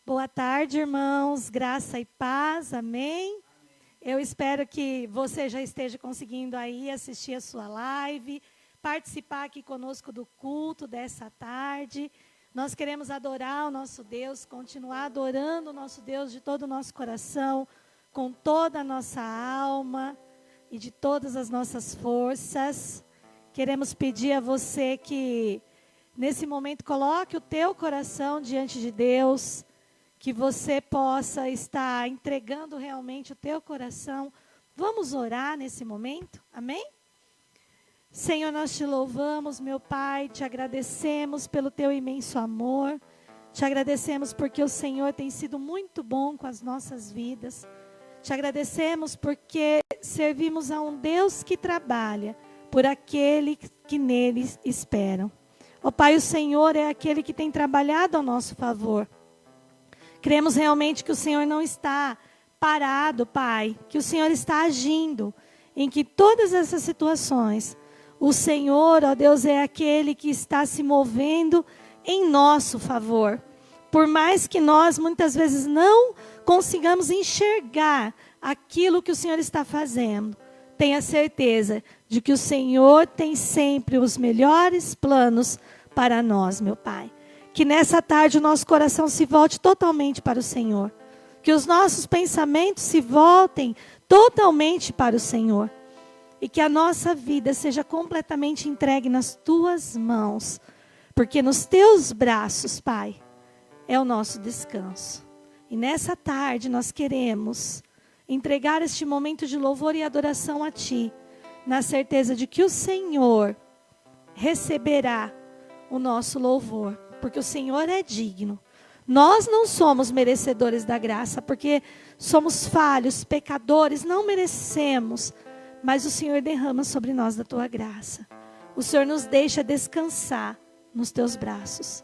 Boa tarde, irmãos. Graça e paz. Amém? Eu espero que você já esteja conseguindo aí assistir a sua live, participar aqui conosco do culto dessa tarde. Nós queremos adorar o nosso Deus, continuar adorando o nosso Deus de todo o nosso coração, com toda a nossa alma e de todas as nossas forças. Queremos pedir a você que, nesse momento, coloque o teu coração diante de Deus, que você possa estar entregando realmente o teu coração. Vamos orar nesse momento? Amém? Senhor, nós te louvamos, meu Pai, te agradecemos pelo teu imenso amor, te agradecemos porque o Senhor tem sido muito bom com as nossas vidas, te agradecemos porque servimos a um Deus que trabalha por aquele que nele esperam. Ó Pai, o Senhor é aquele que tem trabalhado ao nosso favor. Cremos realmente que o Senhor não está parado, Pai, que o Senhor está agindo em que todas essas situações, o Senhor, ó Deus, é aquele que está se movendo em nosso favor. Por mais que nós muitas vezes não consigamos enxergar aquilo que o Senhor está fazendo, tenha certeza de que o Senhor tem sempre os melhores planos para nós, meu Pai. Que nessa tarde o nosso coração se volte totalmente para o Senhor. Que os nossos pensamentos se voltem totalmente para o Senhor. E que a nossa vida seja completamente entregue nas tuas mãos. Porque nos teus braços, Pai, é o nosso descanso. E nessa tarde nós queremos entregar este momento de louvor e adoração a Ti. Na certeza de que o Senhor receberá o nosso louvor. Porque o Senhor é digno. Nós não somos merecedores da graça, porque somos falhos, pecadores, não merecemos. Mas o Senhor derrama sobre nós da Tua graça. O Senhor nos deixa descansar nos Teus braços.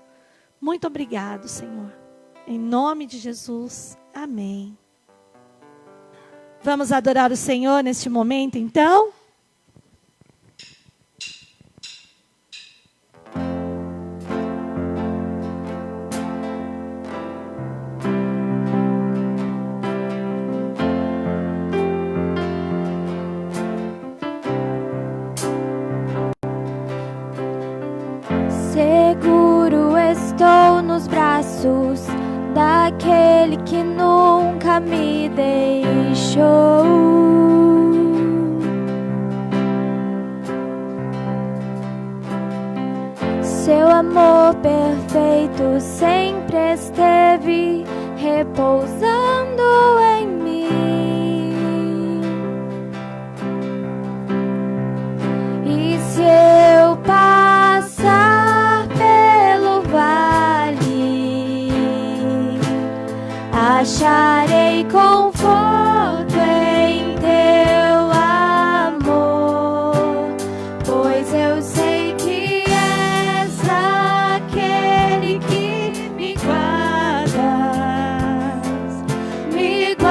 Muito obrigado, Senhor. Em nome de Jesus, amém. Vamos adorar o Senhor neste momento, então? Seguro estou nos braços daquele que nunca me deixou. Seu amor perfeito sempre esteve repousando em mim. E se eu passar pelo vale, acharei conforto em teu amor, pois eu sei que és aquele que me guardas, me guardas.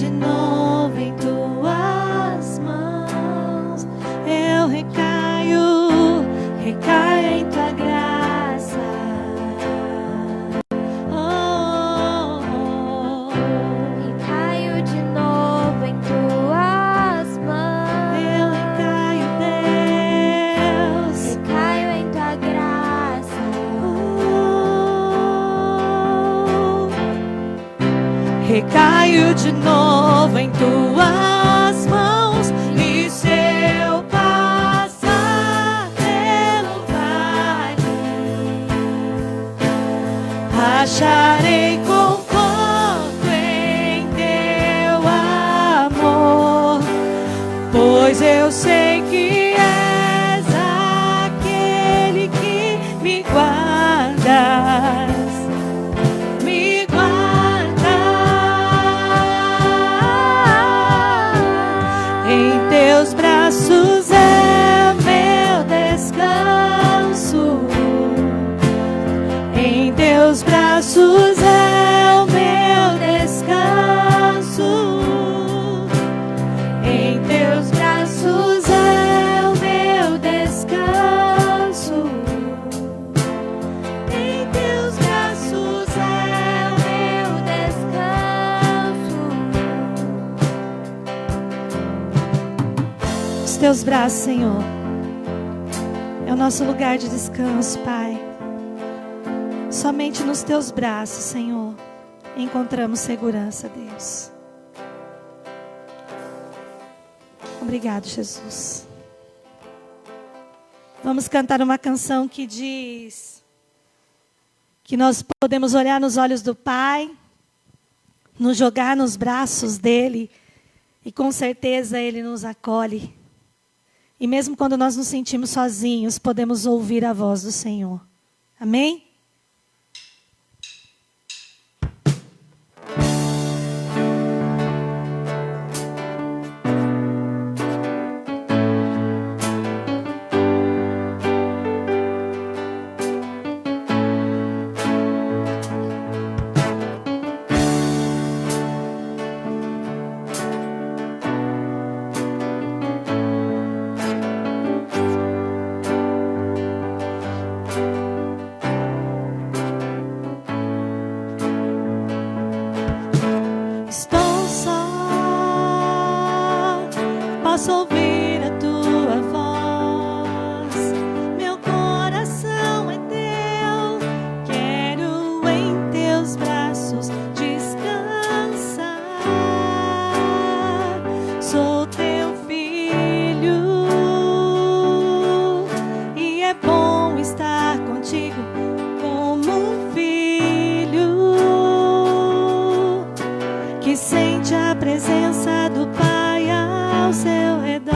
de novo em tuas mãos. Eu recaio em tua graça. Oh, oh, oh. Recaio de novo em tuas mãos. Eu recaio, Deus. Recaio em tua graça. Recaio de novo em tuas mãos. E se eu passar pelo vale, acharei conforto em teu amor, pois eu sei que és aquele que me guardas. Me guarda em teus braços, é meu descanso. Em teus braços é o meu descanso. Em teus braços é o meu descanso. Em teus braços é o meu descanso. Os teus braços, Senhor, é o nosso lugar de descanso, Pai. Somente nos teus braços, Senhor, encontramos segurança, Deus. Obrigado, Jesus. Vamos cantar uma canção que diz que nós podemos olhar nos olhos do Pai, nos jogar nos braços dele, e com certeza ele nos acolhe. E mesmo quando nós nos sentimos sozinhos, podemos ouvir a voz do Senhor. Amém? Estou só, posso ouvir a tua voz. Meu coração é teu, quero em teus braços descansar. Sou teu filho e é bom estar contigo como um filho que sente a presença do Pai ao seu redor.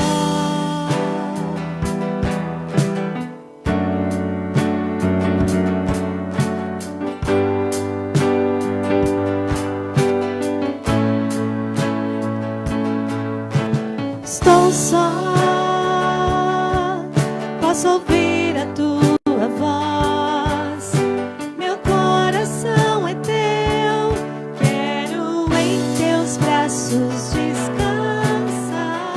Estou só, posso ouvir a tua voz. Meu coração é teu, quero em teus braços descansar.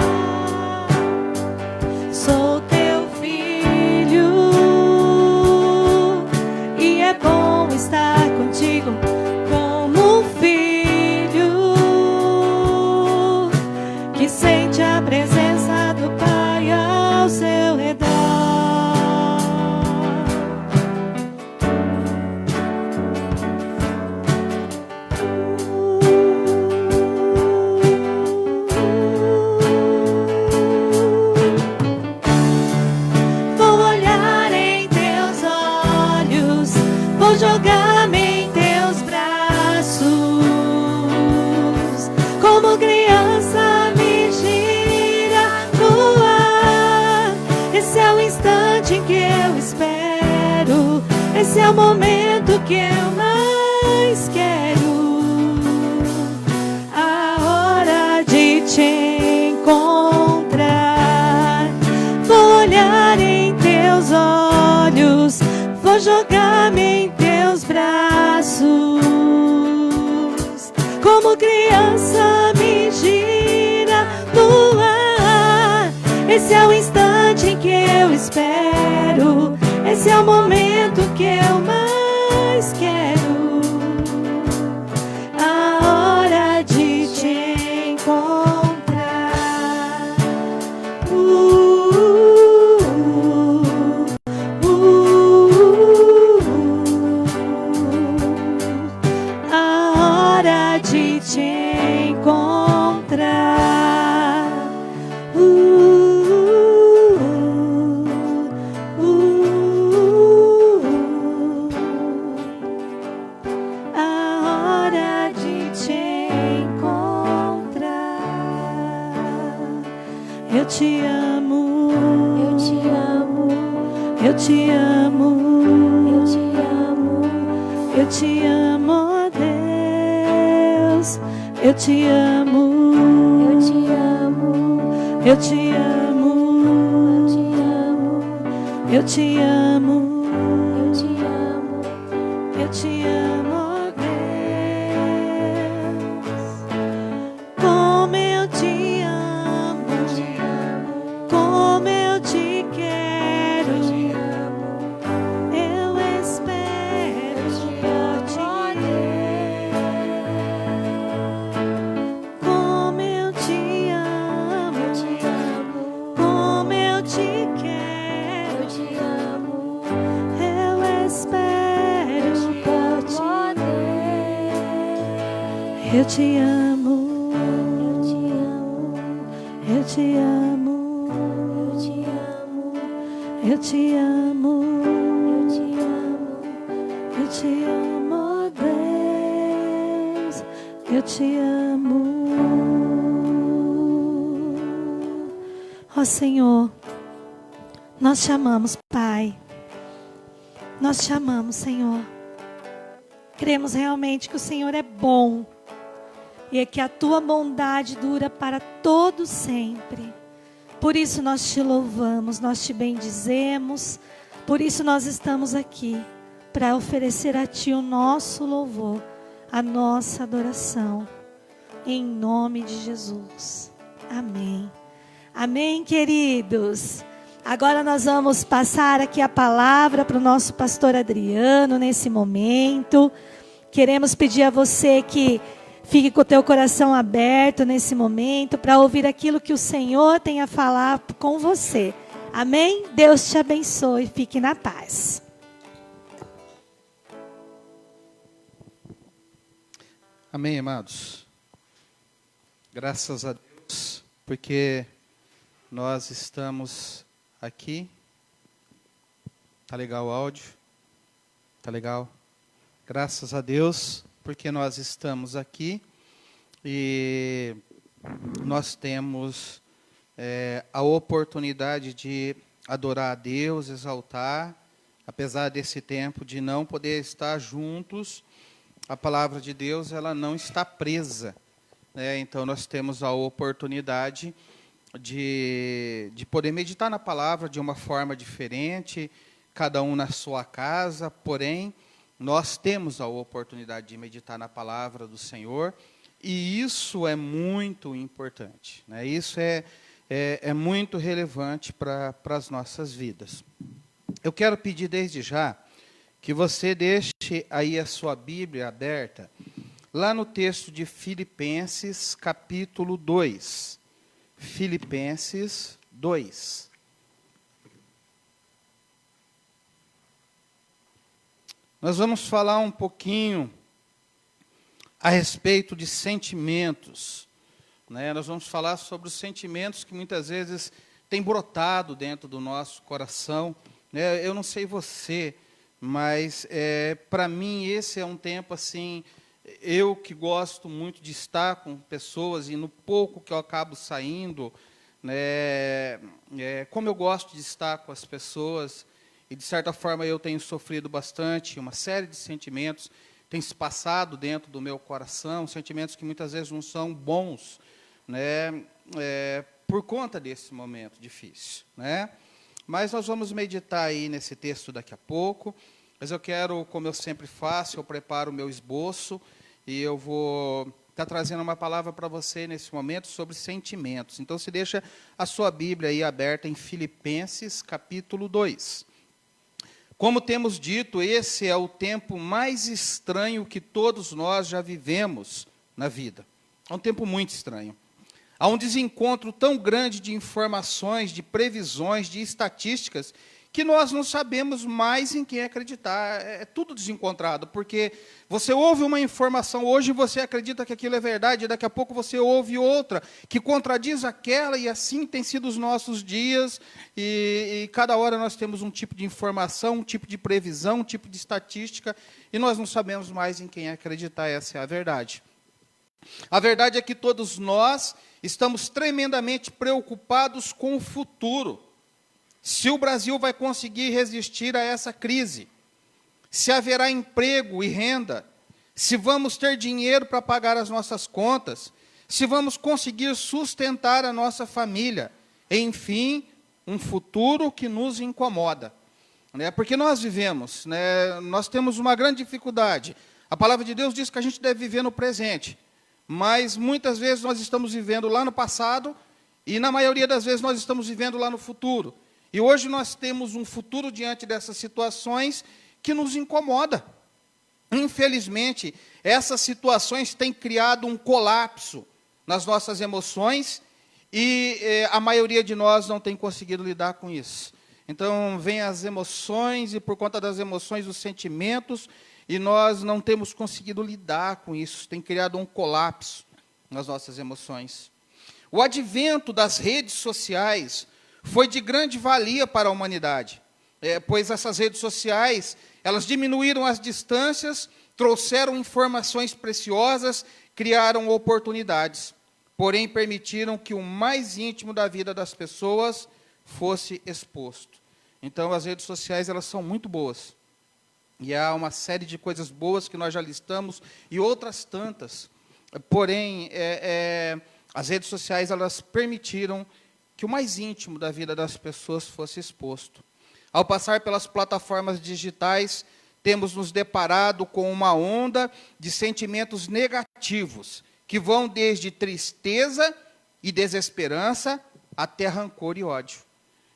Sou teu filho e é bom estar contigo como um filho que sente a presença do Pai ao seu redor. Vou olhar em teus olhos, vou jogar-me em teus braços, como criança me gira no ar. Esse é o instante em que eu espero, esse é o momento que eu mais quero. A hora de te encontrar. Vou olhar em teus olhos, vou jogar-me em teus braços, como criança me Esse é o instante em que eu espero, esse é o momento que eu mais quero, a hora de te encontrar. A hora de te encontrar. Eu te amo, eu te amo, eu te amo, eu te amo, eu te amo, ó Deus, eu te amo, eu te amo, eu te amo, eu te amo, eu te amo, eu te amo, eu te amo, ó Deus, como eu te amo, como eu te quero, eu espero por ti. Como eu te amo, como eu te quero, eu espero por ti. Eu te amo, eu te amo, eu te amo, eu te amo, ó Deus, eu te amo. Ó Senhor, nós te amamos, Pai. Nós te amamos, Senhor. Cremos realmente que o Senhor é bom e é que a tua bondade dura para todo sempre. Por isso nós te louvamos, nós te bendizemos. Por isso nós estamos aqui para oferecer a ti o nosso louvor, a nossa adoração. Em nome de Jesus. Amém. Amém, queridos. Agora nós vamos passar aqui a palavra para o nosso pastor Adriano nesse momento. Queremos pedir a você que fique com o teu coração aberto nesse momento para ouvir aquilo que o Senhor tem a falar com você. Amém? Deus te abençoe. Fique na paz. Amém, amados. Graças a Deus, porque nós estamos aqui. Tá legal o áudio? Tá legal? Graças a Deus, porque nós estamos aqui e nós temos a oportunidade de adorar a Deus, exaltar, apesar desse tempo de não poder estar juntos. A palavra de Deus, ela não está presa, né? Então nós temos a oportunidade de poder meditar na palavra de uma forma diferente, cada um na sua casa, porém nós temos a oportunidade de meditar na palavra do Senhor, e isso é muito importante, né? Isso é muito relevante para as nossas vidas. Eu quero pedir desde já que você deixe aí a sua Bíblia aberta, lá no texto de Filipenses, capítulo 2. Filipenses 2. Nós vamos falar um pouquinho a respeito de sentimentos, né? Nós vamos falar sobre os sentimentos que muitas vezes têm brotado dentro do nosso coração, né? Eu não sei você, mas para mim esse é um tempo assim, eu que gosto muito de estar com pessoas e no pouco que eu acabo saindo, né, como eu gosto de estar com as pessoas, e de certa forma eu tenho sofrido bastante, uma série de sentimentos tem se passado dentro do meu coração, sentimentos que muitas vezes não são bons, né, por conta desse momento difícil, né? Mas nós vamos meditar aí nesse texto daqui a pouco, mas eu quero, como eu sempre faço, eu preparo o meu esboço, e eu vou está trazendo uma palavra para você nesse momento sobre sentimentos. Então, se deixa a sua Bíblia aí aberta em Filipenses, capítulo 2. Como temos dito, esse é o tempo mais estranho que todos nós já vivemos na vida. É um tempo muito estranho. Há um desencontro tão grande de informações, de previsões, de estatísticas, que nós não sabemos mais em quem acreditar. É tudo desencontrado, porque você ouve uma informação hoje, você acredita que aquilo é verdade, e daqui a pouco você ouve outra, que contradiz aquela, e assim tem sido os nossos dias, e cada hora nós temos um tipo de informação, um tipo de previsão, um tipo de estatística, e nós não sabemos mais em quem acreditar, essa é a verdade. A verdade é que todos nós estamos tremendamente preocupados com o futuro. Se o Brasil vai conseguir resistir a essa crise, se haverá emprego e renda, se vamos ter dinheiro para pagar as nossas contas, se vamos conseguir sustentar a nossa família, enfim, um futuro que nos incomoda. Porque nós vivemos, nós temos uma grande dificuldade. A palavra de Deus diz que a gente deve viver no presente, mas muitas vezes nós estamos vivendo lá no passado, e na maioria das vezes nós estamos vivendo lá no futuro. E hoje nós temos um futuro diante dessas situações que nos incomoda. Infelizmente, essas situações têm criado um colapso nas nossas emoções e a maioria de nós não tem conseguido lidar com isso. Então, vem as emoções e, por conta das emoções, os sentimentos, e nós não temos conseguido lidar com isso. Tem criado um colapso nas nossas emoções. O advento das redes sociais foi de grande valia para a humanidade, pois essas redes sociais, elas diminuíram as distâncias, trouxeram informações preciosas, criaram oportunidades, porém permitiram que o mais íntimo da vida das pessoas fosse exposto. Então, as redes sociais, elas são muito boas, e há uma série de coisas boas que nós já listamos, e outras tantas, porém, as redes sociais, elas permitiram que o mais íntimo da vida das pessoas fosse exposto. Ao passar pelas plataformas digitais, temos nos deparado com uma onda de sentimentos negativos, que vão desde tristeza e desesperança até rancor e ódio.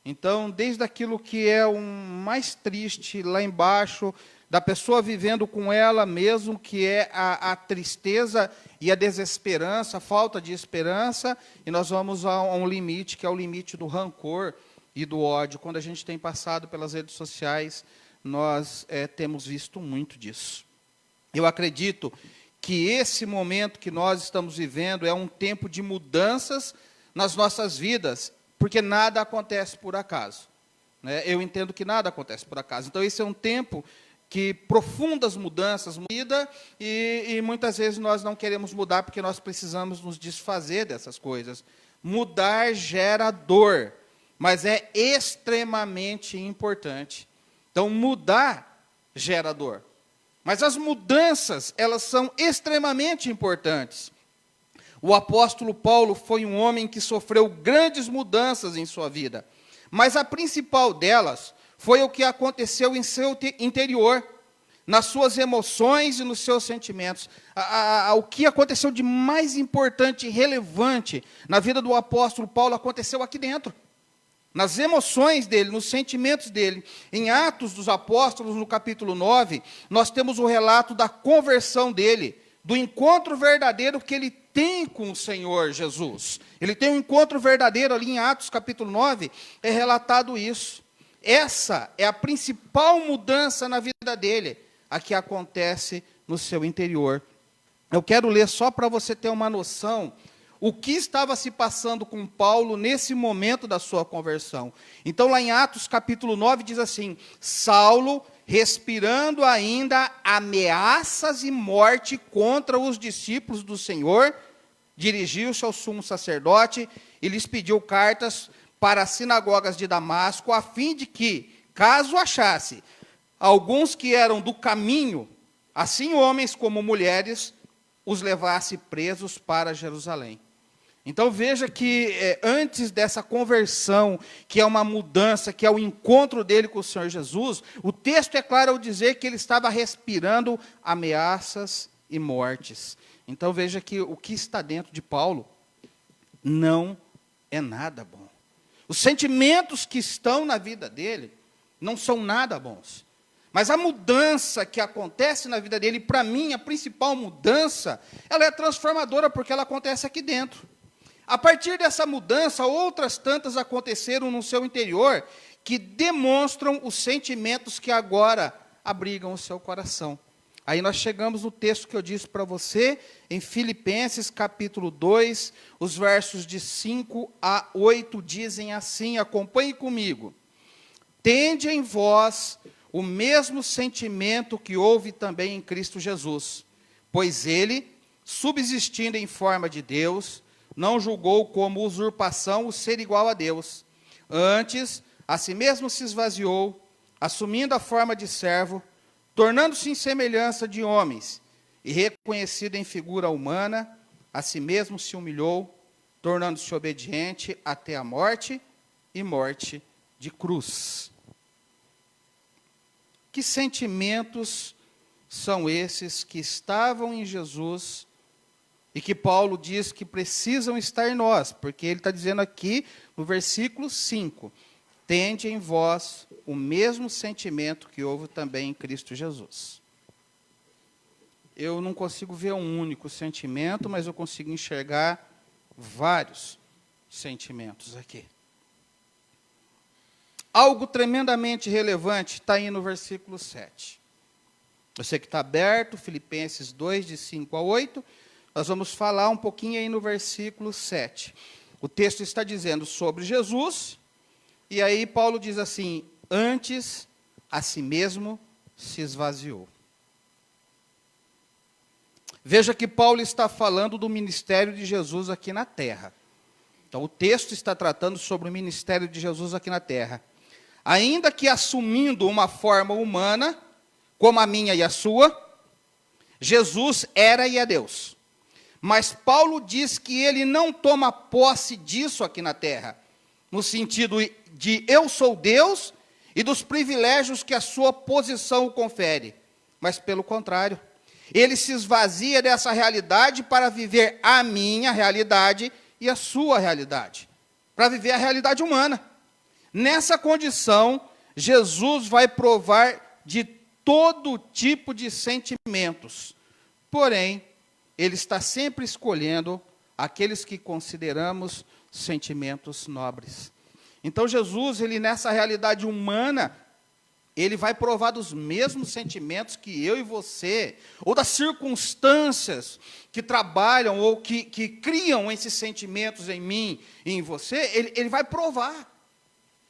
Então, desde aquilo que é o mais triste, lá embaixo, da pessoa vivendo com ela mesmo, que é a tristeza e a desesperança, a falta de esperança, e nós vamos a um limite, que é o limite do rancor e do ódio. Quando a gente tem passado pelas redes sociais, nós temos visto muito disso. Eu acredito que esse momento que nós estamos vivendo é um tempo de mudanças nas nossas vidas, porque nada acontece por acaso. Eu entendo que nada acontece por acaso. Então, esse é um tempo que profundas mudanças muda e muitas vezes nós não queremos mudar porque nós precisamos nos desfazer dessas coisas. Mudar gera dor, mas é extremamente importante. Então, mudar gera dor. Mas as mudanças, elas são extremamente importantes. O apóstolo Paulo foi um homem que sofreu grandes mudanças em sua vida, mas a principal delas foi o que aconteceu em seu interior, nas suas emoções e nos seus sentimentos. O que aconteceu de mais importante e relevante na vida do apóstolo Paulo aconteceu aqui dentro, nas emoções dele, nos sentimentos dele. Em Atos dos Apóstolos, no capítulo 9, nós temos o relato da conversão dele, do encontro verdadeiro que ele tem com o Senhor Jesus. Ele tem um encontro verdadeiro ali em Atos capítulo 9, é relatado isso. Essa é a principal mudança na vida dele, a que acontece no seu interior. Eu quero ler só para você ter uma noção o que estava se passando com Paulo nesse momento da sua conversão. Então, lá em Atos capítulo 9, diz assim: Saulo, respirando ainda ameaças e morte contra os discípulos do Senhor, dirigiu-se ao sumo sacerdote e lhes pediu cartas para as sinagogas de Damasco, a fim de que, caso achasse alguns que eram do caminho, assim homens como mulheres, os levasse presos para Jerusalém. Então veja que antes dessa conversão, que é uma mudança, que é o encontro dele com o Senhor Jesus, o texto é claro ao dizer que ele estava respirando ameaças e mortes. Então veja que o que está dentro de Paulo não é nada bom. Os sentimentos que estão na vida dele não são nada bons. Mas a mudança que acontece na vida dele, para mim, a principal mudança, ela é transformadora, porque ela acontece aqui dentro. A partir dessa mudança, outras tantas aconteceram no seu interior, que demonstram os sentimentos que agora abrigam o seu coração. Aí nós chegamos no texto que eu disse para você, em Filipenses capítulo 2, os versos de 5 a 8 dizem assim, acompanhe comigo. Tende em vós o mesmo sentimento que houve também em Cristo Jesus, pois ele, subsistindo em forma de Deus, não julgou como usurpação o ser igual a Deus. Antes, a si mesmo se esvaziou, assumindo a forma de servo, tornando-se em semelhança de homens, e reconhecido em figura humana, a si mesmo se humilhou, tornando-se obediente até a morte, e morte de cruz. Que sentimentos são esses que estavam em Jesus e que Paulo diz que precisam estar em nós? Porque ele está dizendo aqui no versículo 5, tende em vós o mesmo sentimento que houve também em Cristo Jesus. Eu não consigo ver um único sentimento, mas eu consigo enxergar vários sentimentos aqui. Algo tremendamente relevante está aí no versículo 7. Você que está aberto, Filipenses 2, de 5 a 8, nós vamos falar um pouquinho aí no versículo 7. O texto está dizendo sobre Jesus, e aí Paulo diz assim, antes a si mesmo se esvaziou. Veja que Paulo está falando do ministério de Jesus aqui na terra. Então o texto está tratando sobre o ministério de Jesus aqui na terra. Ainda que assumindo uma forma humana, como a minha e a sua, Jesus era e é Deus. Mas Paulo diz que ele não toma posse disso aqui na terra, no sentido de eu sou Deus e dos privilégios que a sua posição o confere. Mas pelo contrário, ele se esvazia dessa realidade para viver a minha realidade e a sua realidade, para viver a realidade humana. Nessa condição, Jesus vai provar de todo tipo de sentimentos. Porém, ele está sempre escolhendo aqueles que consideramos sentimentos nobres. Então, Jesus, ele nessa realidade humana, ele vai provar dos mesmos sentimentos que eu e você, ou das circunstâncias que trabalham ou que criam esses sentimentos em mim e em você, ele vai provar.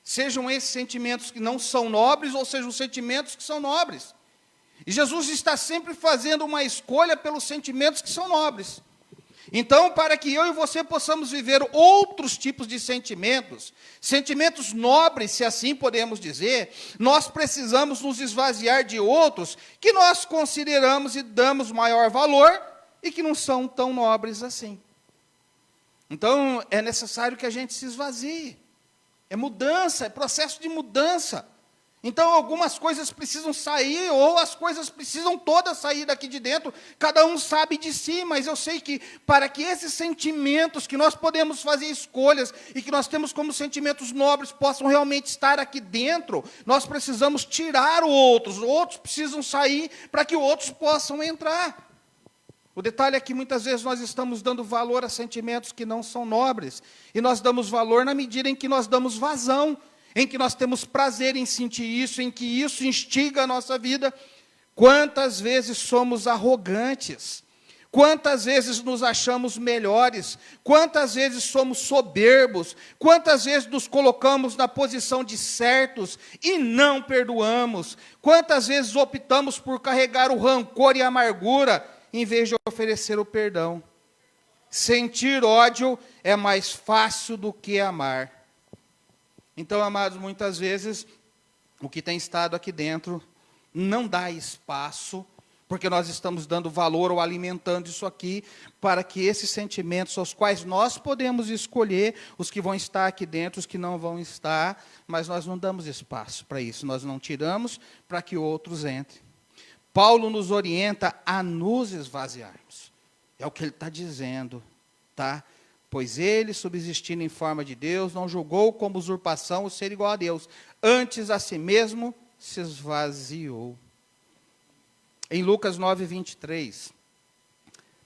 Sejam esses sentimentos que não são nobres, ou sejam sentimentos que são nobres. E Jesus está sempre fazendo uma escolha pelos sentimentos que são nobres. Então, para que eu e você possamos viver outros tipos de sentimentos, sentimentos nobres, se assim podemos dizer, nós precisamos nos esvaziar de outros que nós consideramos e damos maior valor e que não são tão nobres assim. Então, é necessário que a gente se esvazie. É mudança, é processo de mudança. Então, algumas coisas precisam sair, ou as coisas precisam todas sair daqui de dentro. Cada um sabe de si, mas eu sei que para que esses sentimentos, que nós podemos fazer escolhas, e que nós temos como sentimentos nobres, possam realmente estar aqui dentro, nós precisamos tirar outros precisam sair para que outros possam entrar. O detalhe é que muitas vezes nós estamos dando valor a sentimentos que não são nobres, e nós damos valor na medida em que nós damos vazão, em que nós temos prazer em sentir isso, em que isso instiga a nossa vida. Quantas vezes somos arrogantes, quantas vezes nos achamos melhores, quantas vezes somos soberbos, quantas vezes nos colocamos na posição de certos e não perdoamos, quantas vezes optamos por carregar o rancor e a amargura, em vez de oferecer o perdão. Sentir ódio é mais fácil do que amar. Então, amados, muitas vezes, o que tem estado aqui dentro não dá espaço, porque nós estamos dando valor ou alimentando isso aqui, para que esses sentimentos, aos quais nós podemos escolher, os que vão estar aqui dentro, os que não vão estar, mas nós não damos espaço para isso, nós não tiramos para que outros entrem. Paulo nos orienta a nos esvaziarmos. É o que ele está dizendo, tá? Pois ele, subsistindo em forma de Deus, não julgou como usurpação o ser igual a Deus. Antes, a si mesmo, se esvaziou. Em Lucas 9, 23,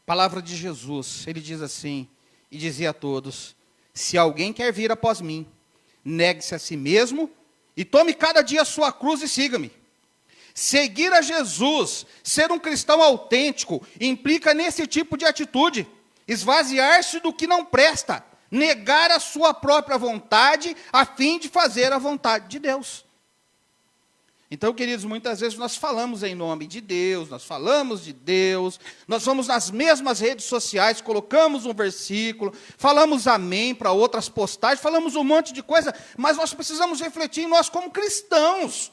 palavra de Jesus, ele diz assim, e dizia a todos, se alguém quer vir após mim, negue-se a si mesmo, e tome cada dia a sua cruz e siga-me. Seguir a Jesus, ser um cristão autêntico, implica nesse tipo de atitude, esvaziar-se do que não presta, negar a sua própria vontade, a fim de fazer a vontade de Deus. Então, queridos, muitas vezes nós falamos em nome de Deus, nós falamos de Deus, nós vamos nas mesmas redes sociais, colocamos um versículo, falamos amém para outras postagens, falamos um monte de coisa, mas nós precisamos refletir em nós como cristãos.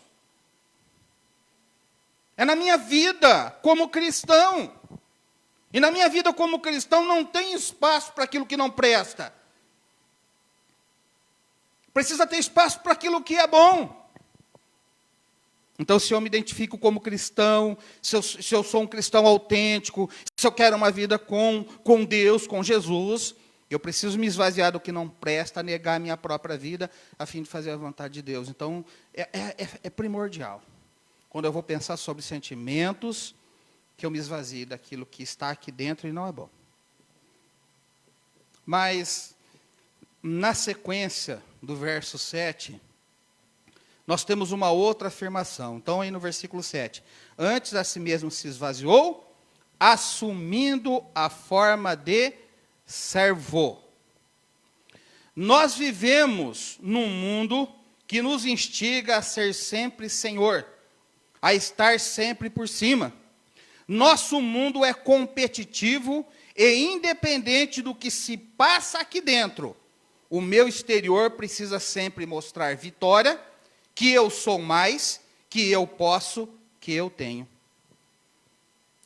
É na minha vida como cristão. E na minha vida como cristão não tem espaço para aquilo que não presta. Precisa ter espaço para aquilo que é bom. Então, se eu me identifico como cristão, se eu sou um cristão autêntico, se eu quero uma vida com Deus, com Jesus, eu preciso me esvaziar do que não presta, negar a minha própria vida, a fim de fazer a vontade de Deus. Então, é primordial. Quando eu vou pensar sobre sentimentos, que eu me esvazie daquilo que está aqui dentro e não é bom. Mas, na sequência do verso 7... nós temos uma outra afirmação. Então, aí no versículo 7. Antes a si mesmo se esvaziou, assumindo a forma de servo. Nós vivemos num mundo que nos instiga a ser sempre senhor, a estar sempre por cima. Nosso mundo é competitivo e independente do que se passa aqui dentro. O meu exterior precisa sempre mostrar vitória, que eu sou mais, que eu posso, que eu tenho.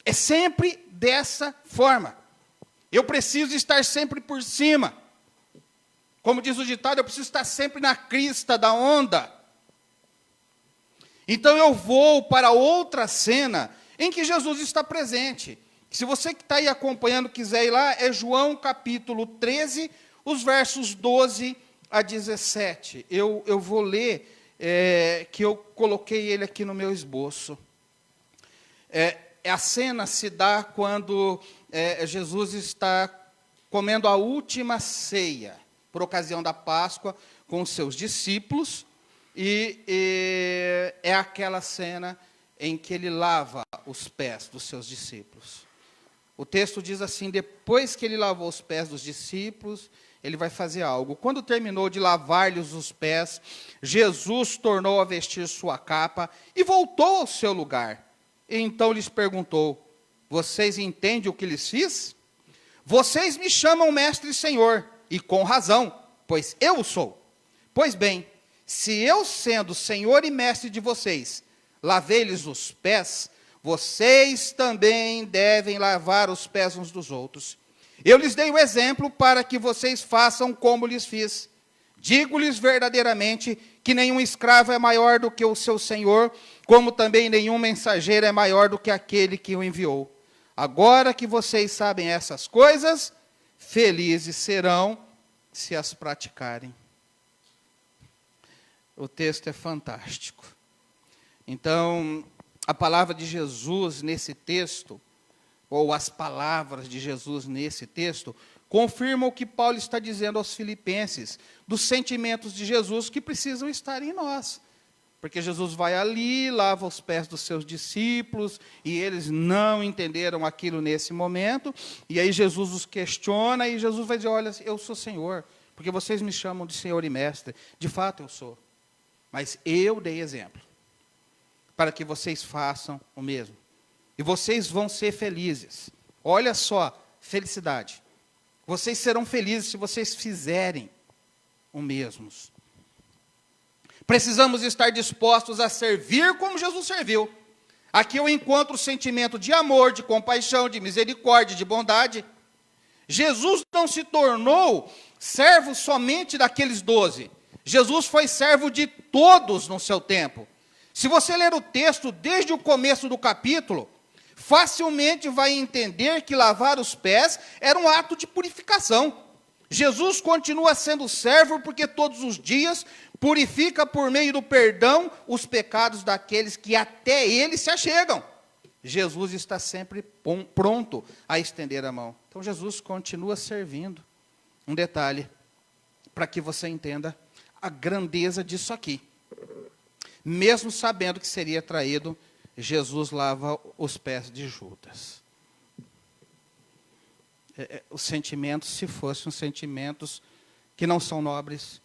É sempre dessa forma. Eu preciso estar sempre por cima. Como diz o ditado, eu preciso estar sempre na crista da onda. Então eu vou para outra cena em que Jesus está presente. Se você que está aí acompanhando quiser ir lá, é João capítulo 13, os versos 12 a 17. Eu vou ler... que eu coloquei ele aqui no meu esboço. A cena se dá quando Jesus está comendo a última ceia, por ocasião da Páscoa, com os seus discípulos, e é aquela cena em que ele lava os pés dos seus discípulos. O texto diz assim, depois que ele lavou os pés dos discípulos, ele vai fazer algo. Quando terminou de lavar-lhes os pés, Jesus tornou a vestir sua capa e voltou ao seu lugar. E então lhes perguntou, vocês entendem o que lhes fiz? Vocês me chamam mestre e senhor, e com razão, pois eu o sou. Pois bem, se eu, sendo senhor e mestre de vocês, lavei-lhes os pés, vocês também devem lavar os pés uns dos outros. Eu lhes dei o exemplo para que vocês façam como lhes fiz. Digo-lhes verdadeiramente que nenhum escravo é maior do que o seu senhor, como também nenhum mensageiro é maior do que aquele que o enviou. Agora que vocês sabem essas coisas, felizes serão se as praticarem. O texto é fantástico. Então, a palavra de Jesus nesse texto, ou as palavras de Jesus nesse texto, confirmam o que Paulo está dizendo aos filipenses, dos sentimentos de Jesus que precisam estar em nós. Porque Jesus vai ali, lava os pés dos seus discípulos, e eles não entenderam aquilo nesse momento, e aí Jesus os questiona, e Jesus vai dizer, olha, eu sou Senhor, porque vocês me chamam de Senhor e Mestre, de fato eu sou, mas eu dei exemplo, para que vocês façam o mesmo. E vocês vão ser felizes. Olha só, felicidade. Vocês serão felizes se vocês fizerem o mesmo. Precisamos estar dispostos a servir como Jesus serviu. Aqui eu encontro o sentimento de amor, de compaixão, de misericórdia, de bondade. Jesus não se tornou servo somente daqueles 12. Jesus foi servo de todos no seu tempo. Se você ler o texto desde o começo do capítulo, facilmente vai entender que lavar os pés era um ato de purificação. Jesus continua sendo servo porque todos os dias purifica por meio do perdão os pecados daqueles que até ele se achegam. Jesus está sempre pronto a estender a mão. Então Jesus continua servindo. Um detalhe, para que você entenda a grandeza disso aqui. Mesmo sabendo que seria traído, Jesus lava os pés de Judas. Os sentimentos, se fossem sentimentos que não são nobres,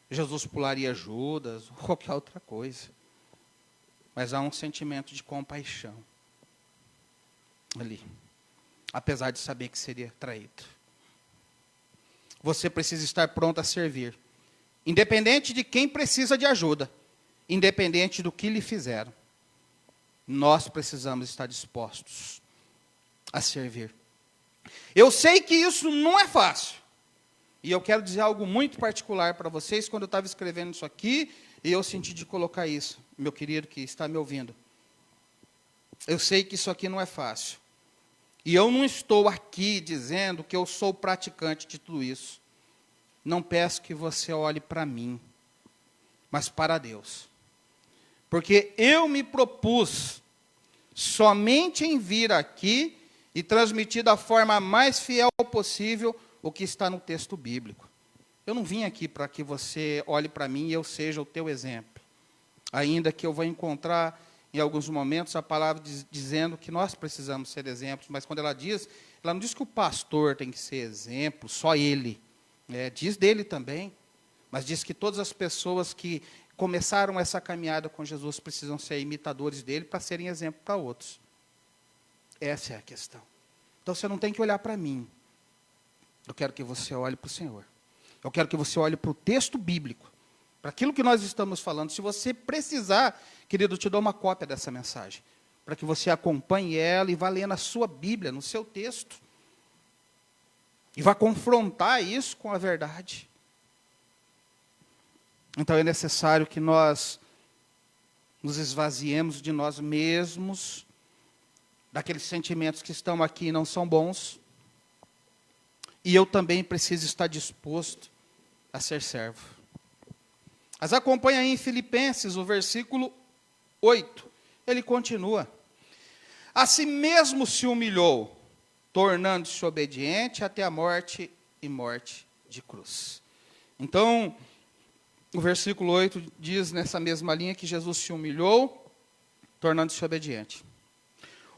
Jesus pularia Judas, ou qualquer outra coisa. Mas há um sentimento de compaixão ali, apesar de saber que seria traído. Você precisa estar pronto a servir, independente de quem precisa de ajuda, independente do que lhe fizeram. Nós precisamos estar dispostos a servir. Eu sei que isso não é fácil. E eu quero dizer algo muito particular para vocês. Quando eu estava escrevendo isso aqui, e eu senti de colocar isso, meu querido que está me ouvindo. Eu sei que isso aqui não é fácil. E eu não estou aqui dizendo que eu sou praticante de tudo isso. Não peço que você olhe para mim, mas para Deus. Porque eu me propus somente em vir aqui e transmitir da forma mais fiel possível o que está no texto bíblico. Eu não vim aqui para que você olhe para mim e eu seja o teu exemplo. Ainda que eu vou encontrar em alguns momentos a palavra dizendo que nós precisamos ser exemplos, mas quando ela não diz que o pastor tem que ser exemplo, só ele. Diz dele também, mas diz que todas as pessoas que começaram essa caminhada com Jesus precisam ser imitadores dele para serem exemplo para outros. Essa é a questão. Então você não tem que olhar para mim. Eu quero que você olhe para o Senhor. Eu quero que você olhe para o texto bíblico, para aquilo que nós estamos falando. Se você precisar, querido, eu te dou uma cópia dessa mensagem, para que você acompanhe ela e vá ler na sua Bíblia, no seu texto. E vá confrontar isso com a verdade. Então é necessário que nós nos esvaziemos de nós mesmos, daqueles sentimentos que estão aqui e não são bons. E eu também preciso estar disposto a ser servo. Mas acompanha aí em Filipenses, o versículo 8. Ele continua. A si mesmo se humilhou, tornando-se obediente até a morte e morte de cruz. Então, o versículo 8 diz nessa mesma linha que Jesus se humilhou, tornando-se obediente.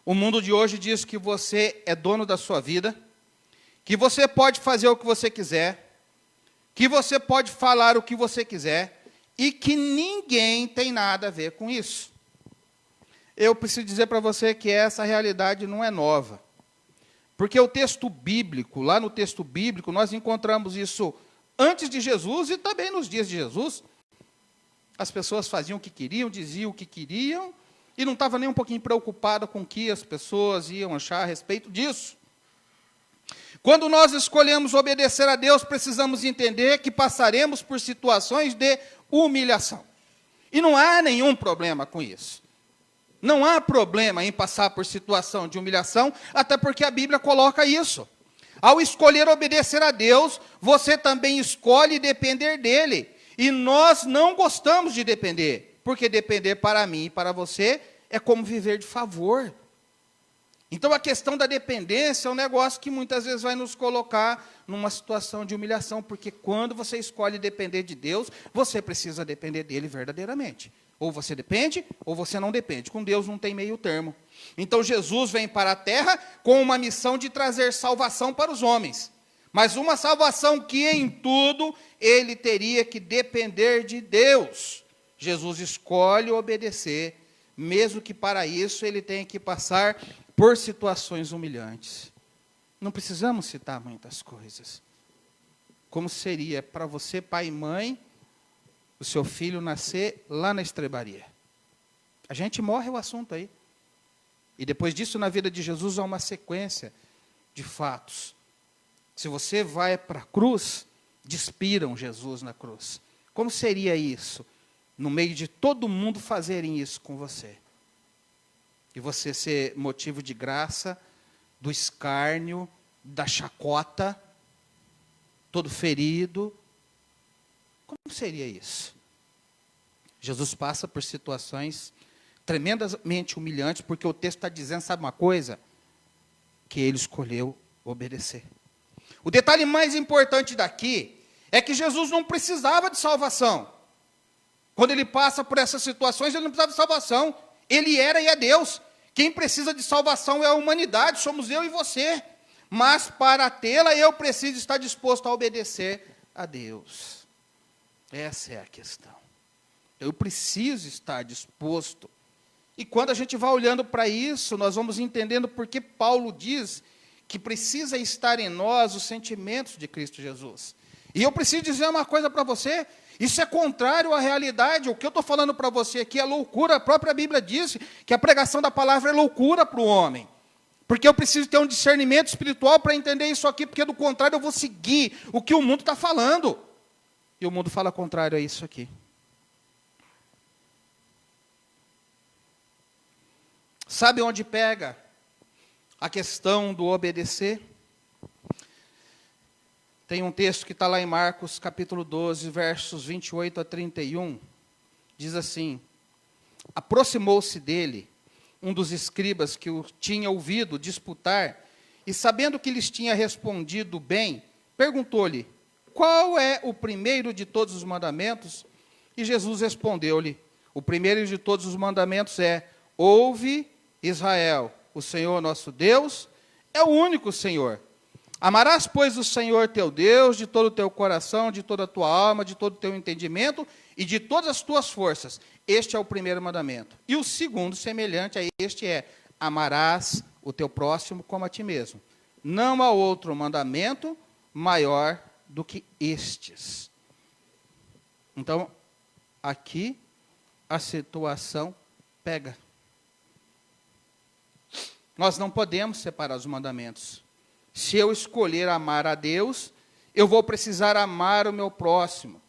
O mundo de hoje diz que você é dono da sua vida, que você pode fazer o que você quiser, que você pode falar o que você quiser, e que ninguém tem nada a ver com isso. Eu preciso dizer para você que essa realidade não é nova. Porque o texto bíblico, lá no texto bíblico, nós encontramos isso antes de Jesus e também nos dias de Jesus. As pessoas faziam o que queriam, diziam o que queriam, e não estava nem um pouquinho preocupada com o que as pessoas iam achar a respeito disso. Quando nós escolhemos obedecer a Deus, precisamos entender que passaremos por situações de humilhação. E não há nenhum problema com isso. Não há problema em passar por situação de humilhação, até porque a Bíblia coloca isso. Ao escolher obedecer a Deus, você também escolhe depender dele. E nós não gostamos de depender, porque depender para mim e para você é como viver de favor. Então a questão da dependência é um negócio que muitas vezes vai nos colocar numa situação de humilhação, porque quando você escolhe depender de Deus, você precisa depender dele verdadeiramente. Ou você depende, ou você não depende. Com Deus não tem meio termo. Então Jesus vem para a terra com uma missão de trazer salvação para os homens. Mas uma salvação que em tudo ele teria que depender de Deus. Jesus escolhe obedecer, mesmo que para isso ele tenha que passar por situações humilhantes. Não precisamos citar muitas coisas. Como seria para você, pai e mãe, o seu filho nascer lá na estrebaria? A gente morre o assunto aí. E depois disso, na vida de Jesus, há uma sequência de fatos. Se você vai para a cruz, despiram Jesus na cruz. Como seria isso? no meio de todo mundo fazerem isso com você. E você ser motivo de graça, do escárnio, da chacota, todo ferido. Como seria isso? Jesus passa por situações tremendamente humilhantes, porque o texto está dizendo, sabe uma coisa? Que ele escolheu obedecer. O detalhe mais importante daqui é que Jesus não precisava de salvação. Quando ele passa por essas situações, ele não precisava de salvação. Ele era e é Deus. Quem precisa de salvação é a humanidade, somos eu e você. Mas para tê-la, eu preciso estar disposto a obedecer a Deus. Essa é a questão. Eu preciso estar disposto. E quando a gente vai olhando para isso, nós vamos entendendo por que Paulo diz que precisa estar em nós os sentimentos de Cristo Jesus. E eu preciso dizer uma coisa para você, isso é contrário à realidade. O que eu estou falando para você aqui é loucura. A própria Bíblia diz que a pregação da palavra é loucura para o homem. Porque eu preciso ter um discernimento espiritual para entender isso aqui, porque do contrário eu vou seguir o que o mundo está falando. E o mundo fala contrário a isso aqui. Sabe onde pega a questão do obedecer? Tem um texto que está lá em Marcos, capítulo 12, versos 28 a 31. Diz assim: aproximou-se dele um dos escribas que o tinha ouvido disputar, e sabendo que lhes tinha respondido bem, perguntou-lhe: qual é o primeiro de todos os mandamentos? E Jesus respondeu-lhe: o primeiro de todos os mandamentos é: ouve, Israel, o Senhor nosso Deus é o único Senhor. Amarás, pois, o Senhor teu Deus de todo o teu coração, de toda a tua alma, de todo o teu entendimento e de todas as tuas forças. Este é o primeiro mandamento. E o segundo, semelhante a este, é: amarás o teu próximo como a ti mesmo. Não há outro mandamento maior do que estes. Então, aqui a situação pega. Nós não podemos separar os mandamentos. Se eu escolher amar a Deus, eu vou precisar amar o meu próximo.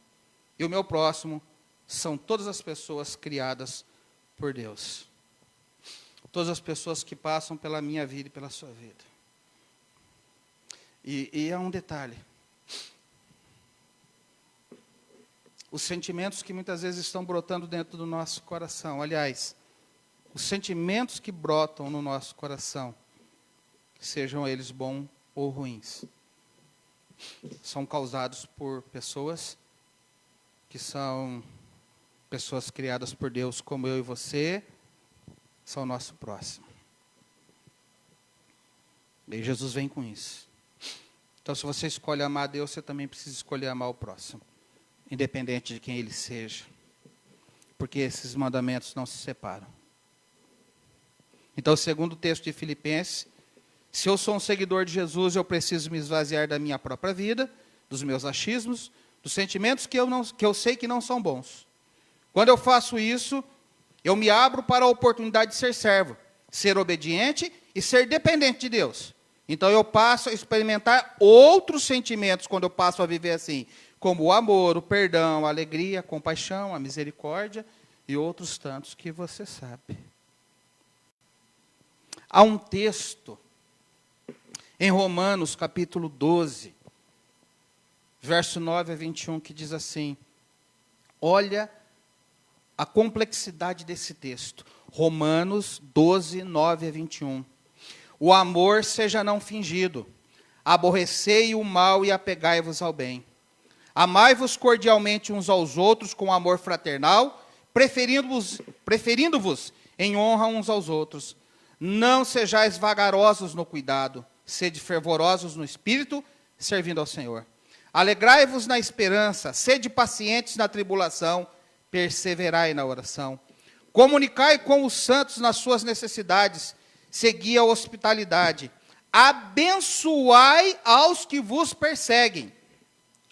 E o meu próximo são todas as pessoas criadas por Deus. Todas as pessoas que passam pela minha vida e pela sua vida. E há um detalhe. Os sentimentos que muitas vezes estão brotando dentro do nosso coração. Aliás, os sentimentos que brotam no nosso coração, sejam eles bons ou ruins, são causados por pessoas que são pessoas criadas por Deus, como eu e você, são o nosso próximo. E Jesus vem com isso. Então, se você escolhe amar a Deus, você também precisa escolher amar o próximo, independente de quem ele seja, porque esses mandamentos não se separam. Então, segundo o texto de Filipenses, se eu sou um seguidor de Jesus, eu preciso me esvaziar da minha própria vida, dos meus achismos, dos sentimentos que eu sei que não são bons. Quando eu faço isso, eu me abro para a oportunidade de ser servo, ser obediente e ser dependente de Deus. Então eu passo a experimentar outros sentimentos quando eu passo a viver assim, como o amor, o perdão, a alegria, a compaixão, a misericórdia e outros tantos que você sabe. Há um texto em Romanos, capítulo 12, verso 9 a 21, que diz assim, olha a complexidade desse texto. Romanos 12, 9 a 21. O amor seja não fingido. Aborrecei o mal e apegai-vos ao bem. Amai-vos cordialmente uns aos outros com amor fraternal, preferindo-vos em honra uns aos outros. Não sejais vagarosos no cuidado, sede fervorosos no espírito, servindo ao Senhor. Alegrai-vos na esperança, sede pacientes na tribulação, perseverai na oração. Comunicai com os santos nas suas necessidades, segui a hospitalidade. Abençoai aos que vos perseguem.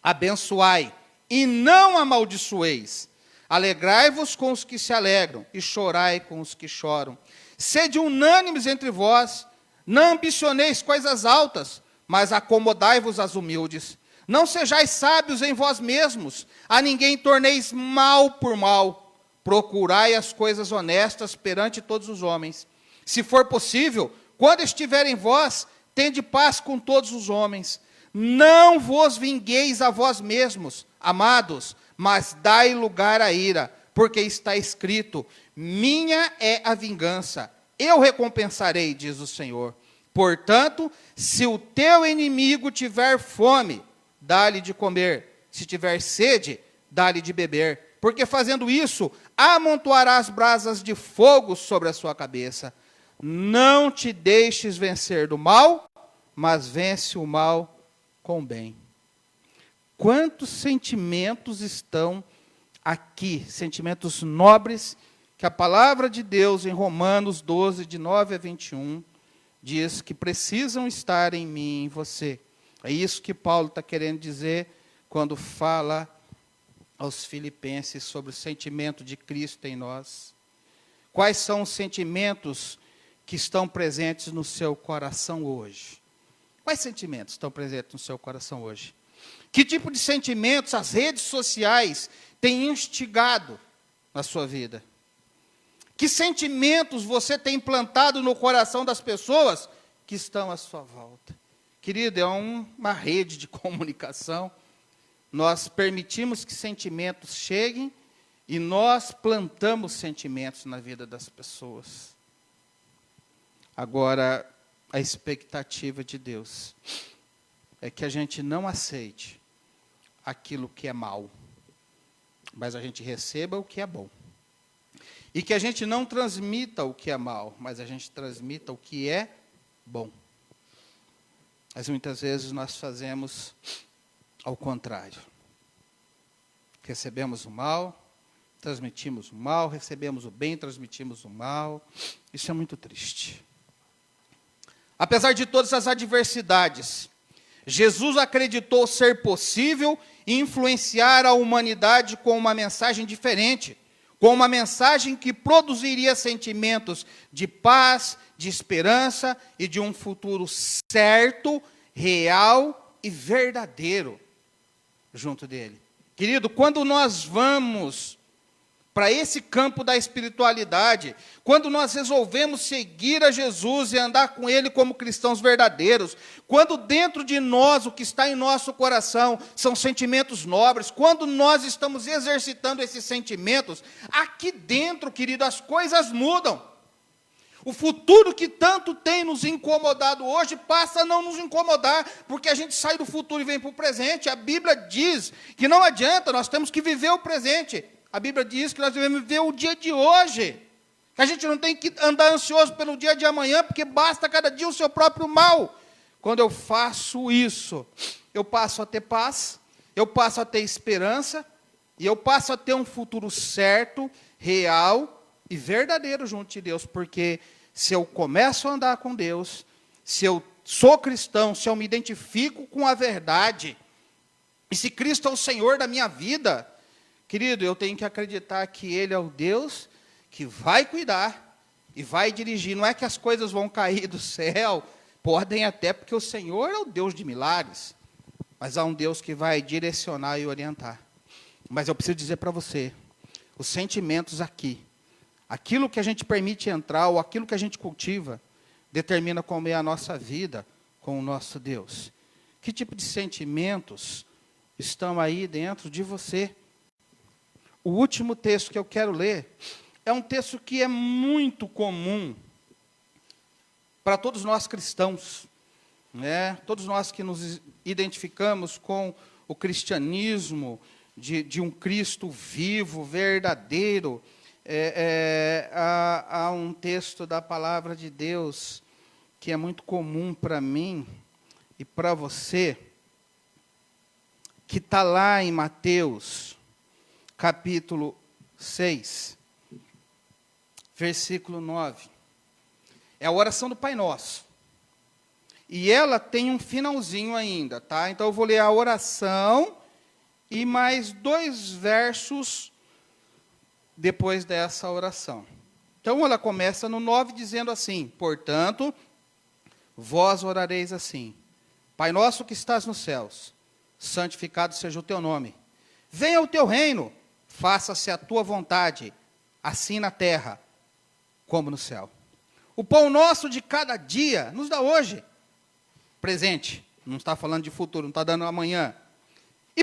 Abençoai, e não amaldiçoeis. Alegrai-vos com os que se alegram, e chorai com os que choram. Sede unânimes entre vós, não ambicioneis coisas altas, mas acomodai-vos às humildes. Não sejais sábios em vós mesmos, a ninguém torneis mal por mal. procurai as coisas honestas perante todos os homens. Se for possível, quando estiver em vós, tende paz com todos os homens. Não vos vingueis a vós mesmos, amados, mas dai lugar à ira, porque está escrito: minha é a vingança, eu recompensarei, diz o Senhor. Portanto, se o teu inimigo tiver fome, dá-lhe de comer. Se tiver sede, dá-lhe de beber. Porque fazendo isso, amontoarás brasas de fogo sobre a sua cabeça. Não te deixes vencer do mal, mas vence o mal com o bem. Quantos sentimentos estão aqui, sentimentos nobres, que a palavra de Deus em Romanos 12, de 9 a 21, diz que precisam estar em mim e em você. É isso que Paulo está querendo dizer quando fala aos filipenses sobre o sentimento de Cristo em nós. Quais são os sentimentos que estão presentes no seu coração hoje? Quais sentimentos estão presentes no seu coração hoje? Que tipo de sentimentos as redes sociais têm instigado na sua vida? Que sentimentos você tem implantado no coração das pessoas que estão à sua volta? Querido, é uma rede de comunicação. Nós permitimos que sentimentos cheguem e nós plantamos sentimentos na vida das pessoas. Agora, a expectativa de Deus é que a gente não aceite aquilo que é mal, mas a gente receba o que é bom. E que a gente não transmita o que é mal, mas a gente transmita o que é bom. Mas muitas vezes nós fazemos ao contrário. Recebemos o mal, transmitimos o mal, recebemos o bem, transmitimos o mal. Isso é muito triste. Apesar de todas as adversidades, Jesus acreditou ser possível influenciar a humanidade com uma mensagem diferente, com uma mensagem que produziria sentimentos de paz, de esperança e de um futuro certo, real e verdadeiro junto dele. Querido, quando nós vamos para esse campo da espiritualidade, quando nós resolvemos seguir a Jesus e andar com Ele como cristãos verdadeiros, quando dentro de nós, o que está em nosso coração, são sentimentos nobres, quando nós estamos exercitando esses sentimentos, aqui dentro, querido, as coisas mudam. O futuro que tanto tem nos incomodado hoje passa a não nos incomodar, porque a gente sai do futuro e vem para o presente. A Bíblia diz que não adianta, nós temos que viver o presente. A Bíblia diz que nós devemos viver o dia de hoje. Que a gente não tem que andar ansioso pelo dia de amanhã, porque basta cada dia o seu próprio mal. Quando eu faço isso, eu passo a ter paz, eu passo a ter esperança, e eu passo a ter um futuro certo, real e verdadeiro junto de Deus, porque se eu começo a andar com Deus, se eu sou cristão, se eu me identifico com a verdade, e se Cristo é o Senhor da minha vida, querido, eu tenho que acreditar que Ele é o Deus que vai cuidar e vai dirigir. Não é que as coisas vão cair do céu, podem até, porque o Senhor é o Deus de milagres, mas há um Deus que vai direcionar e orientar. Mas eu preciso dizer para você, os sentimentos aqui, aquilo que a gente permite entrar, ou aquilo que a gente cultiva, determina como é a nossa vida com o nosso Deus. Que tipo de sentimentos estão aí dentro de você? O último texto que eu quero ler é um texto que é muito comum para todos nós cristãos, né? Todos nós que nos identificamos com o cristianismo, de um Cristo vivo, verdadeiro. Há um texto da palavra de Deus que é muito comum para mim e para você, que está lá em Mateus, capítulo 6, versículo 9. É a oração do Pai Nosso. E ela tem um finalzinho ainda, tá? Então eu vou ler a oração e mais 2 versos depois dessa oração. Então ela começa no 9 dizendo assim: portanto, vós orareis assim: Pai nosso que estás nos céus, santificado seja o teu nome. Venha o teu reino, faça-se a tua vontade, assim na terra como no céu. O pão nosso de cada dia nos dá hoje. Presente, não está falando de futuro, não está dando amanhã. E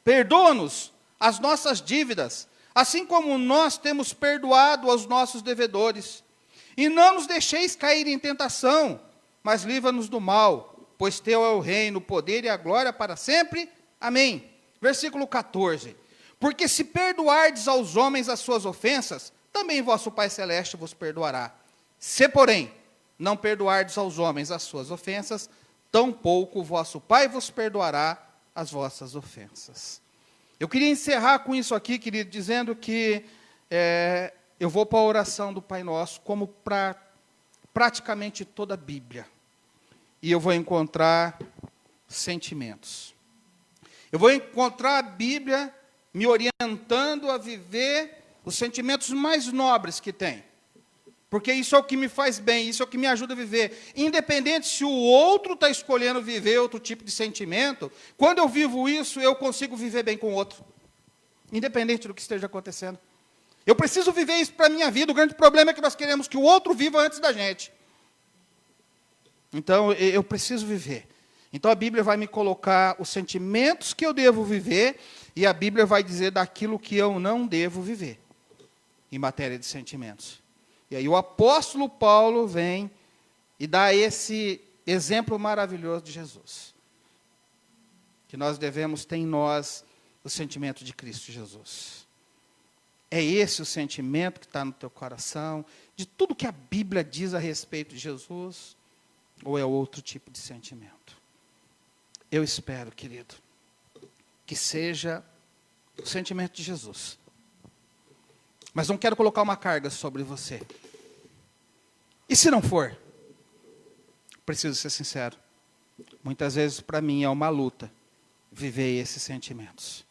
perdoa-nos as nossas dívidas, assim como nós temos perdoado aos nossos devedores. E não nos deixeis cair em tentação, mas livra-nos do mal, pois teu é o reino, o poder e a glória para sempre. Amém. Versículo 14. Porque se perdoardes aos homens as suas ofensas, também vosso Pai Celeste vos perdoará. Se, porém, não perdoardes aos homens as suas ofensas, tampouco o vosso Pai vos perdoará as vossas ofensas. Eu queria encerrar com isso aqui, querido, dizendo que eu vou para a oração do Pai Nosso, como para praticamente toda a Bíblia. E eu vou encontrar sentimentos. Eu vou encontrar a Bíblia me orientando a viver os sentimentos mais nobres que tem. Porque isso é o que me faz bem, isso é o que me ajuda a viver. Independente se o outro está escolhendo viver outro tipo de sentimento, quando eu vivo isso, eu consigo viver bem com o outro. Independente do que esteja acontecendo. Eu preciso viver isso para a minha vida. O grande problema é que nós queremos que o outro viva antes da gente. Então, eu preciso viver. Então, a Bíblia vai me colocar os sentimentos que eu devo viver e a Bíblia vai dizer daquilo que eu não devo viver, em matéria de sentimentos. E aí o apóstolo Paulo vem e dá esse exemplo maravilhoso de Jesus. Que nós devemos ter em nós o sentimento de Cristo Jesus. É esse o sentimento que está no teu coração, de tudo que a Bíblia diz a respeito de Jesus, ou é outro tipo de sentimento? Eu espero, querido, que seja o sentimento de Jesus. Mas não quero colocar uma carga sobre você. E se não for? Preciso ser sincero. Muitas vezes, para mim, é uma luta viver esses sentimentos.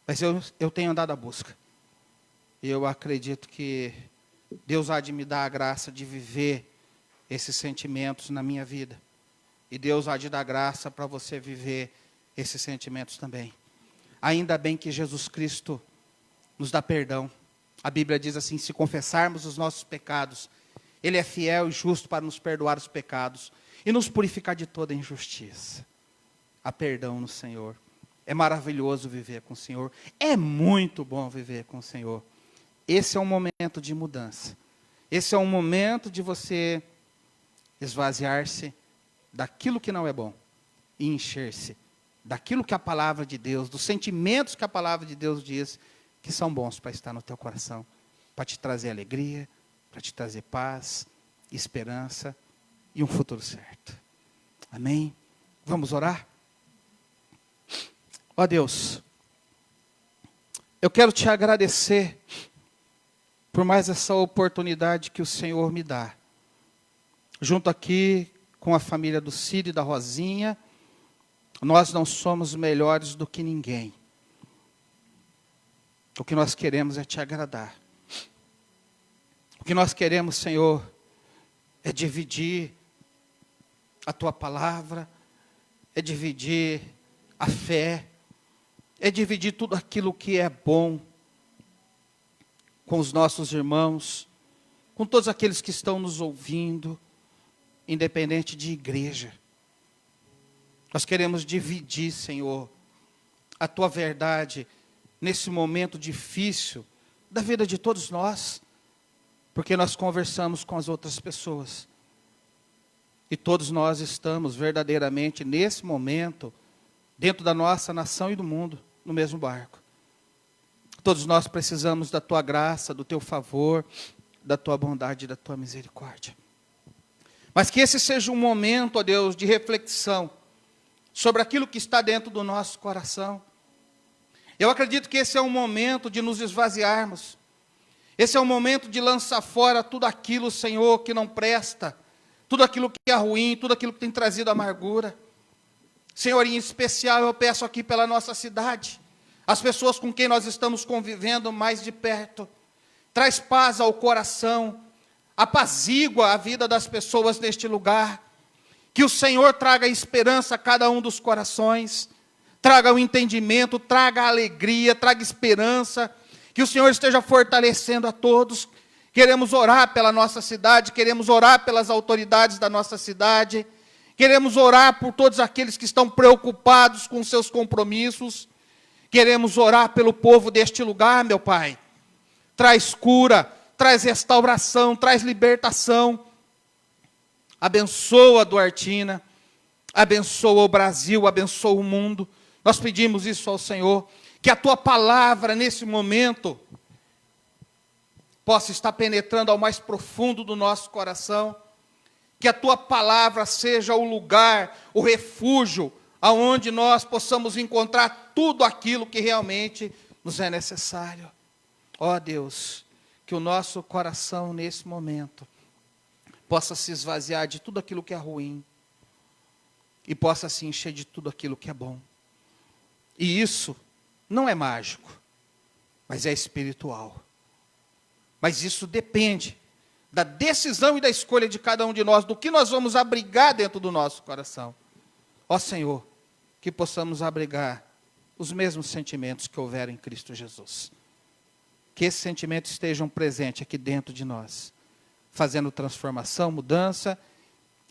Mas eu tenho andado à busca. E eu acredito que Deus há de me dar a graça de viver esses sentimentos na minha vida. E Deus há de dar graça para você viver esses sentimentos também. Ainda bem que Jesus Cristo nos dá perdão. A Bíblia diz assim, se confessarmos os nossos pecados, Ele é fiel e justo para nos perdoar os pecados e nos purificar de toda injustiça. Há perdão no Senhor. É maravilhoso viver com o Senhor. É muito bom viver com o Senhor. Esse é um momento de mudança. Esse é um momento de você esvaziar-se daquilo que não é bom e encher-se daquilo que a palavra de Deus, dos sentimentos que a palavra de Deus diz que são bons para estar no teu coração, para te trazer alegria, para te trazer paz, esperança e um futuro certo. Amém? Vamos orar? Ó Deus, eu quero te agradecer por mais essa oportunidade que o Senhor me dá. Junto aqui com a família do Cid e da Rosinha, nós não somos melhores do que ninguém. O que nós queremos é te agradar. O que nós queremos, Senhor, é dividir a tua palavra, é dividir a fé, é dividir tudo aquilo que é bom com os nossos irmãos, com todos aqueles que estão nos ouvindo, independente de igreja. Nós queremos dividir, Senhor, a tua verdade nesse momento difícil da vida de todos nós, porque nós conversamos com as outras pessoas. E todos nós estamos verdadeiramente nesse momento, dentro da nossa nação e do mundo, no mesmo barco. Todos nós precisamos da tua graça, do teu favor, da tua bondade e da tua misericórdia. Mas que esse seja um momento, ó Deus, de reflexão sobre aquilo que está dentro do nosso coração. Eu acredito que esse é um momento de nos esvaziarmos. Esse é um momento de lançar fora tudo aquilo, Senhor, que não presta, tudo aquilo que é ruim, tudo aquilo que tem trazido amargura. Senhor, em especial eu peço aqui pela nossa cidade, as pessoas com quem nós estamos convivendo mais de perto. Traz paz ao coração, apazigua a vida das pessoas neste lugar. Que o Senhor traga esperança a cada um dos corações, traga o entendimento, traga alegria, traga esperança. Que o Senhor esteja fortalecendo a todos. Queremos orar pela nossa cidade, queremos orar pelas autoridades da nossa cidade, queremos orar por todos aqueles que estão preocupados com seus compromissos, queremos orar pelo povo deste lugar, meu Pai. Traz cura, traz restauração, traz libertação. Abençoa a Duartina, abençoa o Brasil, abençoa o mundo. Nós pedimos isso ao Senhor, que a Tua palavra nesse momento possa estar penetrando ao mais profundo do nosso coração, que a Tua palavra seja o lugar, o refúgio, aonde nós possamos encontrar tudo aquilo que realmente nos é necessário. Ó Deus, que o nosso coração nesse momento possa se esvaziar de tudo aquilo que é ruim e possa se encher de tudo aquilo que é bom. E isso não é mágico, mas é espiritual. Mas isso depende da decisão e da escolha de cada um de nós, do que nós vamos abrigar dentro do nosso coração. Ó Senhor, que possamos abrigar os mesmos sentimentos que houveram em Cristo Jesus. Que esses sentimentos estejam presentes aqui dentro de nós, fazendo transformação, mudança,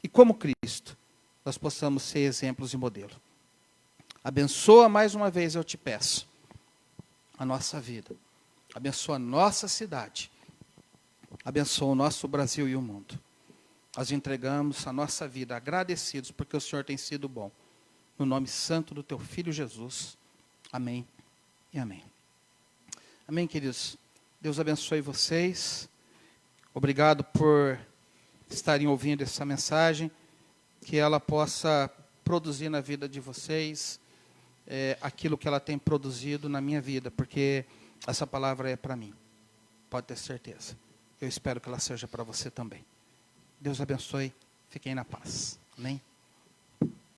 e como Cristo, nós possamos ser exemplos e modelo. Abençoa mais uma vez, eu te peço, a nossa vida. Abençoa a nossa cidade. Abençoa o nosso Brasil e o mundo. Nós entregamos a nossa vida agradecidos porque o Senhor tem sido bom. No nome santo do Teu Filho Jesus. Amém e amém. Amém, queridos. Deus abençoe vocês. Obrigado por estarem ouvindo essa mensagem. Que ela possa produzir na vida de vocês aquilo que ela tem produzido na minha vida. Porque essa palavra é para mim. Pode ter certeza. Eu espero que ela seja para você também. Deus abençoe. Fiquem na paz. Amém.